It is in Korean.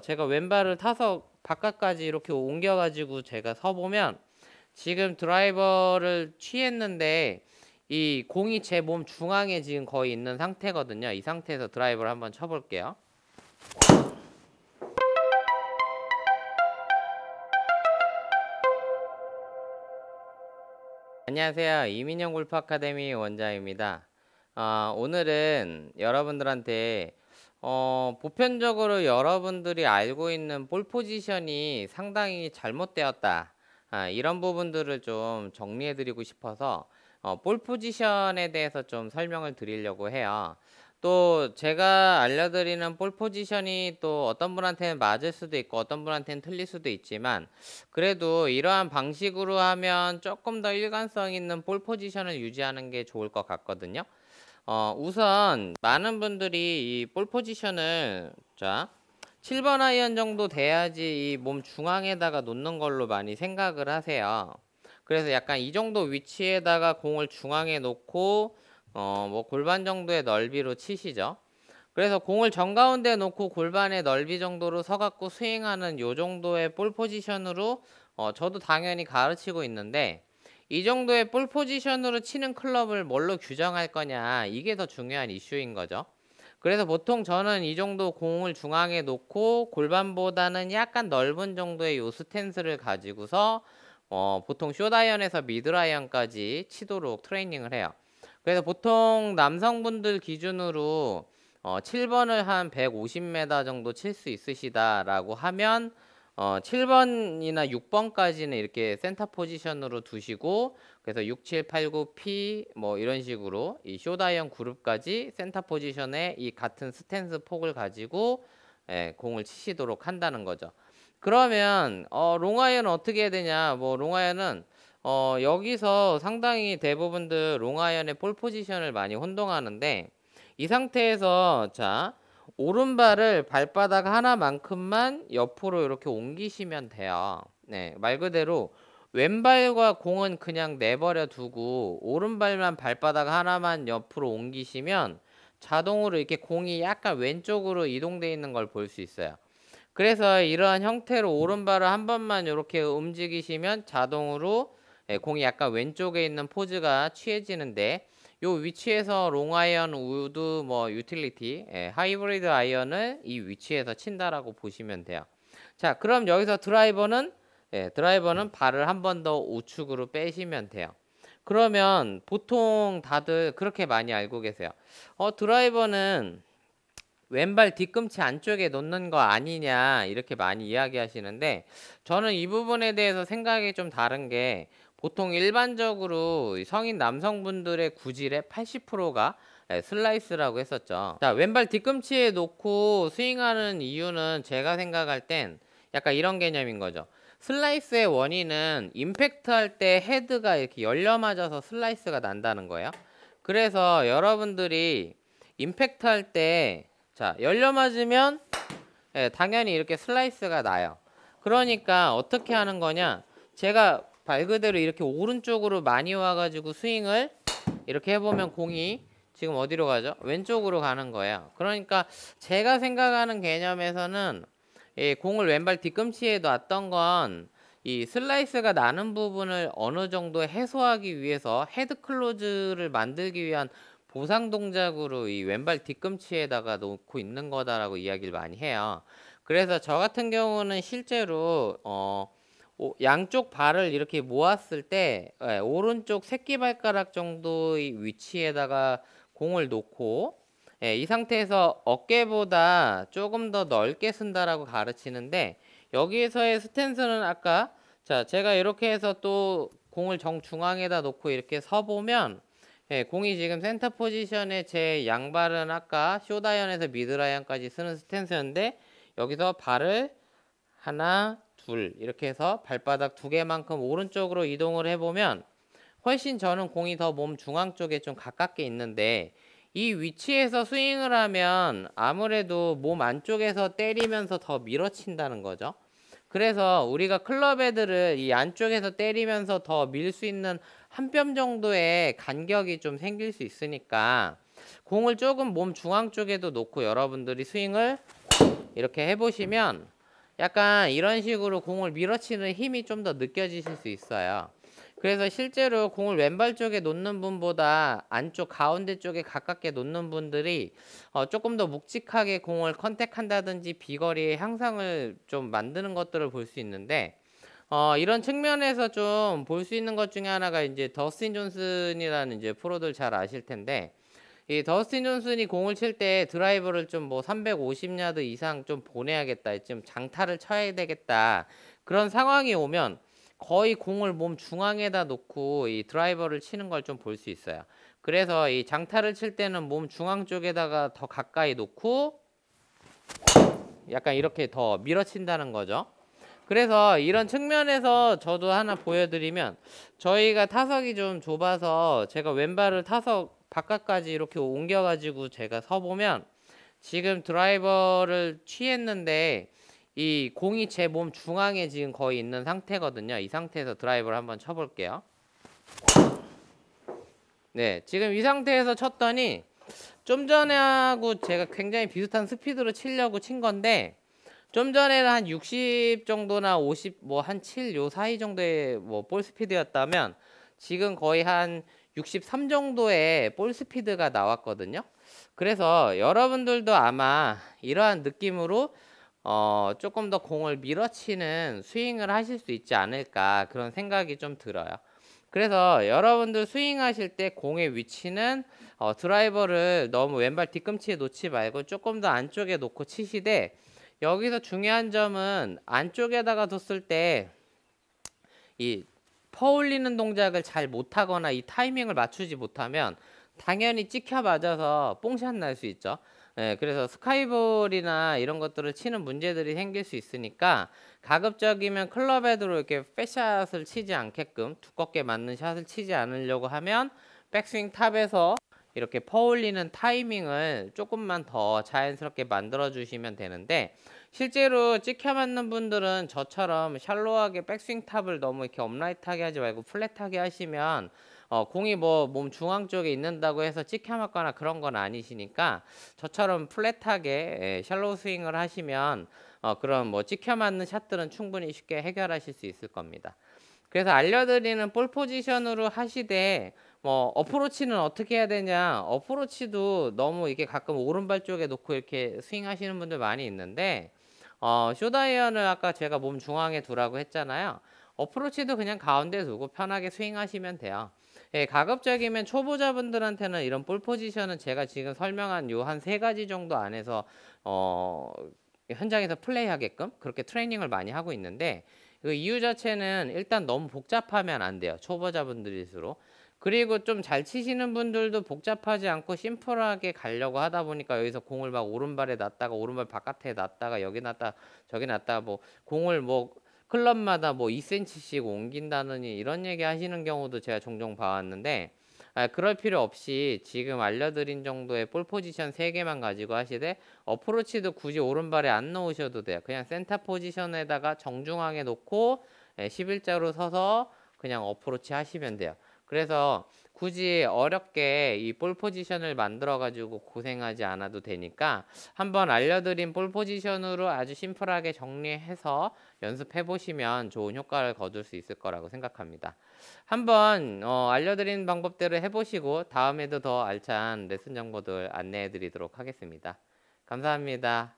제가 왼발을 타서 바깥까지 이렇게 옮겨가지고 제가 서보면 지금 드라이버를 취했는데 이 공이 제 몸 중앙에 지금 거의 있는 상태거든요. 이 상태에서 드라이버를 한번 쳐볼게요. 안녕하세요. 이민영 골프 아카데미 원장입니다. 오늘은 여러분들한테 보편적으로 여러분들이 알고 있는 볼 포지션이 상당히 잘못되었다. 이런 부분들을 좀 정리해 드리고 싶어서 볼 포지션에 대해서 좀 설명을 드리려고 해요. 또 제가 알려드리는 볼 포지션이 또 어떤 분한테는 맞을 수도 있고 어떤 분한테는 틀릴 수도 있지만 그래도 이러한 방식으로 하면 조금 더 일관성 있는 볼 포지션을 유지하는 게 좋을 것 같거든요. 우선 많은 분들이 이 볼 포지션을 7번 아이언 정도 돼야지 이 몸 중앙에다가 놓는 걸로 많이 생각을 하세요. 그래서 약간 이 정도 위치에다가 공을 중앙에 놓고 뭐 골반 정도의 넓이로 치시죠. 그래서 공을 정가운데 놓고 골반의 넓이 정도로 서갖고 스윙하는 요 정도의 볼 포지션으로 저도 당연히 가르치고 있는데 이 정도의 볼 포지션으로 치는 클럽을 뭘로 규정할 거냐, 이게 더 중요한 이슈인 거죠. 그래서 보통 저는 이 정도 공을 중앙에 놓고 골반보다는 약간 넓은 정도의 요 스탠스를 가지고서 보통 숏아이언에서 미드아이언까지 치도록 트레이닝을 해요. 그래서 보통 남성분들 기준으로 7번을 한 150m 정도 칠 수 있으시다라고 하면 7번이나 6번까지는 이렇게 센터 포지션으로 두시고 그래서 6, 7, 8, 9, P 뭐 이런 식으로 이 숏아이언 그룹까지 센터 포지션에 이 같은 스탠스 폭을 가지고 공을 치시도록 한다는 거죠. 그러면 롱아이언은 어떻게 해야 되냐? 뭐 롱아이언은 여기서 상당히 대부분들 롱아이언의 볼 포지션을 많이 혼동하는데 이 상태에서 오른발을 발바닥 하나만큼만 옆으로 이렇게 옮기시면 돼요. 네, 말 그대로 왼발과 공은 그냥 내버려 두고 오른발만 발바닥 하나만 옆으로 옮기시면 자동으로 이렇게 공이 약간 왼쪽으로 이동되어 있는 걸 볼 수 있어요. 그래서 이러한 형태로 오른발을 한 번만 이렇게 움직이시면 자동으로 공이 약간 왼쪽에 있는 포즈가 취해지는데 요 위치에서 롱아이언, 우드, 뭐 유틸리티, 하이브리드 아이언을 이 위치에서 친다라고 보시면 돼요. 자, 그럼 여기서 드라이버는 발을 한 번 더 우측으로 빼시면 돼요. 그러면 보통 다들 그렇게 많이 알고 계세요. 드라이버는 왼발 뒤꿈치 안쪽에 놓는 거 아니냐 이렇게 많이 이야기하시는데 저는 이 부분에 대해서 생각이 좀 다른 게 보통 일반적으로 성인 남성분들의 구질의 80%가 슬라이스라고 했었죠. 자, 왼발 뒤꿈치에 놓고 스윙하는 이유는 제가 생각할 땐 약간 이런 개념인 거죠. 슬라이스의 원인은 임팩트 할 때 헤드가 이렇게 열려 맞아서 슬라이스가 난다는 거예요. 그래서 여러분들이 임팩트 할때 열려 맞으면 당연히 이렇게 슬라이스가 나요. 그러니까 어떻게 하는 거냐? 제가 발 그대로 이렇게 오른쪽으로 많이 와가지고 스윙을 이렇게 해보면 공이 지금 어디로 가죠? 왼쪽으로 가는 거예요. 그러니까 제가 생각하는 개념에서는 공을 왼발 뒤꿈치에 놨던 건 이 슬라이스가 나는 부분을 어느 정도 해소하기 위해서 헤드 클로즈를 만들기 위한 보상 동작으로 이 왼발 뒤꿈치에다가 놓고 있는 거다라고 이야기를 많이 해요. 그래서 저 같은 경우는 실제로 양쪽 발을 이렇게 모았을 때 오른쪽 새끼발가락 정도의 위치에다가 공을 놓고 이 상태에서 어깨보다 조금 더 넓게 쓴다라고 가르치는데 여기에서의 스탠스는 아까 제가 이렇게 해서 또 공을 정중앙에다 놓고 이렇게 서보면 공이 지금 센터 포지션에 제 양발은 아까 숏아이언에서 미드아이언까지 쓰는 스탠스였는데 여기서 발을 하나, 둘 이렇게 해서 발바닥 두 개만큼 오른쪽으로 이동을 해보면 훨씬 저는 공이 더 몸 중앙 쪽에 좀 가깝게 있는데 이 위치에서 스윙을 하면 아무래도 몸 안쪽에서 때리면서 더 밀어친다는 거죠. 그래서 우리가 클럽 헤드를 이 안쪽에서 때리면서 더 밀 수 있는 한 뼘 정도의 간격이 좀 생길 수 있으니까 공을 조금 몸 중앙 쪽에도 놓고 여러분들이 스윙을 이렇게 해보시면 약간 이런 식으로 공을 밀어치는 힘이 좀 더 느껴지실 수 있어요. 그래서 실제로 공을 왼발 쪽에 놓는 분보다 안쪽 가운데 쪽에 가깝게 놓는 분들이 조금 더 묵직하게 공을 컨택한다든지 비거리의 향상을 좀 만드는 것들을 볼 수 있는데, 이런 측면에서 좀 볼 수 있는 것 중에 하나가 이제 더스틴 존슨이라는 이제 프로들 잘 아실 텐데, 이 더스틴 존슨이 공을 칠 때 드라이버를 좀 뭐 350야드 이상 좀 보내야겠다, 좀 장타를 쳐야 되겠다, 그런 상황이 오면 거의 공을 몸 중앙에다 놓고 이 드라이버를 치는 걸 좀 볼 수 있어요. 그래서 이 장타를 칠 때는 몸 중앙 쪽에다가 더 가까이 놓고 약간 이렇게 더 밀어친다는 거죠. 그래서 이런 측면에서 저도 하나 보여드리면, 저희가 타석이 좀 좁아서 제가 왼발을 타석 바깥까지 이렇게 옮겨가지고 제가 서보면 지금 드라이버를 취했는데 이 공이 제 몸 중앙에 지금 거의 있는 상태거든요. 이 상태에서 드라이버를 한번 쳐볼게요. 네, 지금 이 상태에서 쳤더니 좀 전에하고 제가 굉장히 비슷한 스피드로 치려고 친 건데, 좀 전에는 한 60 정도나 50 뭐 한 7 요 사이 정도의 뭐 볼 스피드였다면 지금 거의 한 63 정도의 볼 스피드가 나왔거든요. 그래서 여러분들도 아마 이러한 느낌으로 조금 더 공을 밀어치는 스윙을 하실 수 있지 않을까, 그런 생각이 좀 들어요. 그래서 여러분들 스윙하실 때 공의 위치는 드라이버를 너무 왼발 뒤꿈치에 놓지 말고 조금 더 안쪽에 놓고 치시되, 여기서 중요한 점은 안쪽에다가 뒀을 때 이 퍼올리는 동작을 잘 못하거나 이 타이밍을 맞추지 못하면 당연히 찍혀 맞아서 뽕샷 날 수 있죠. 예, 그래서 스카이볼이나 이런 것들을 치는 문제들이 생길 수 있으니까 가급적이면 클럽 헤드로 이렇게 백샷을 치지 않게끔 두껍게 맞는 샷을 치지 않으려고 하면 백스윙 탑에서 이렇게 퍼올리는 타이밍을 조금만 더 자연스럽게 만들어 주시면 되는데, 실제로 찍혀 맞는 분들은 저처럼 샬로하게 백스윙 탑을 너무 이렇게 업라이트하게 하지 말고 플랫하게 하시면 공이 뭐 몸 중앙 쪽에 있는다고 해서 찍혀 맞거나 그런 건 아니시니까 저처럼 플랫하게 샬로우 스윙을 하시면 그런 뭐 찍혀 맞는 샷들은 충분히 쉽게 해결하실 수 있을 겁니다. 그래서 알려드리는 볼 포지션으로 하시되, 뭐 어프로치는 어떻게 해야 되냐, 어프로치도 너무 이게 가끔 오른발 쪽에 놓고 이렇게 스윙 하시는 분들 많이 있는데, 숏아이언을 아까 제가 몸 중앙에 두라고 했잖아요. 어프로치도 그냥 가운데 두고 편하게 스윙하시면 돼요. 예, 가급적이면 초보자분들한테는 이런 볼 포지션은 제가 지금 설명한 요 한 3가지 정도 안에서 현장에서 플레이하게끔 그렇게 트레이닝을 많이 하고 있는데, 그 이유 자체는 일단 너무 복잡하면 안 돼요, 초보자분들일수록. 그리고 좀 잘 치시는 분들도 복잡하지 않고 심플하게 가려고 하다 보니까 여기서 공을 막 오른발에 놨다가 오른발 바깥에 놨다가 여기 놨다 저기 놨다가 뭐 공을 뭐 클럽마다 뭐 2cm씩 옮긴다느니 이런 얘기 하시는 경우도 제가 종종 봐왔는데, 그럴 필요 없이 지금 알려드린 정도의 볼 포지션 3개만 가지고 하시되, 어프로치도 굳이 오른발에 안 놓으셔도 돼요. 그냥 센터 포지션에다가 정중앙에 놓고 11자로 서서 그냥 어프로치 하시면 돼요. 그래서 굳이 어렵게 이 볼 포지션을 만들어 가지고 고생하지 않아도 되니까 한번 알려드린 볼 포지션으로 아주 심플하게 정리해서 연습해 보시면 좋은 효과를 거둘 수 있을 거라고 생각합니다. 한번 알려드린 방법대로 해보시고 다음에도 더 알찬 레슨 정보들 안내해 드리도록 하겠습니다. 감사합니다.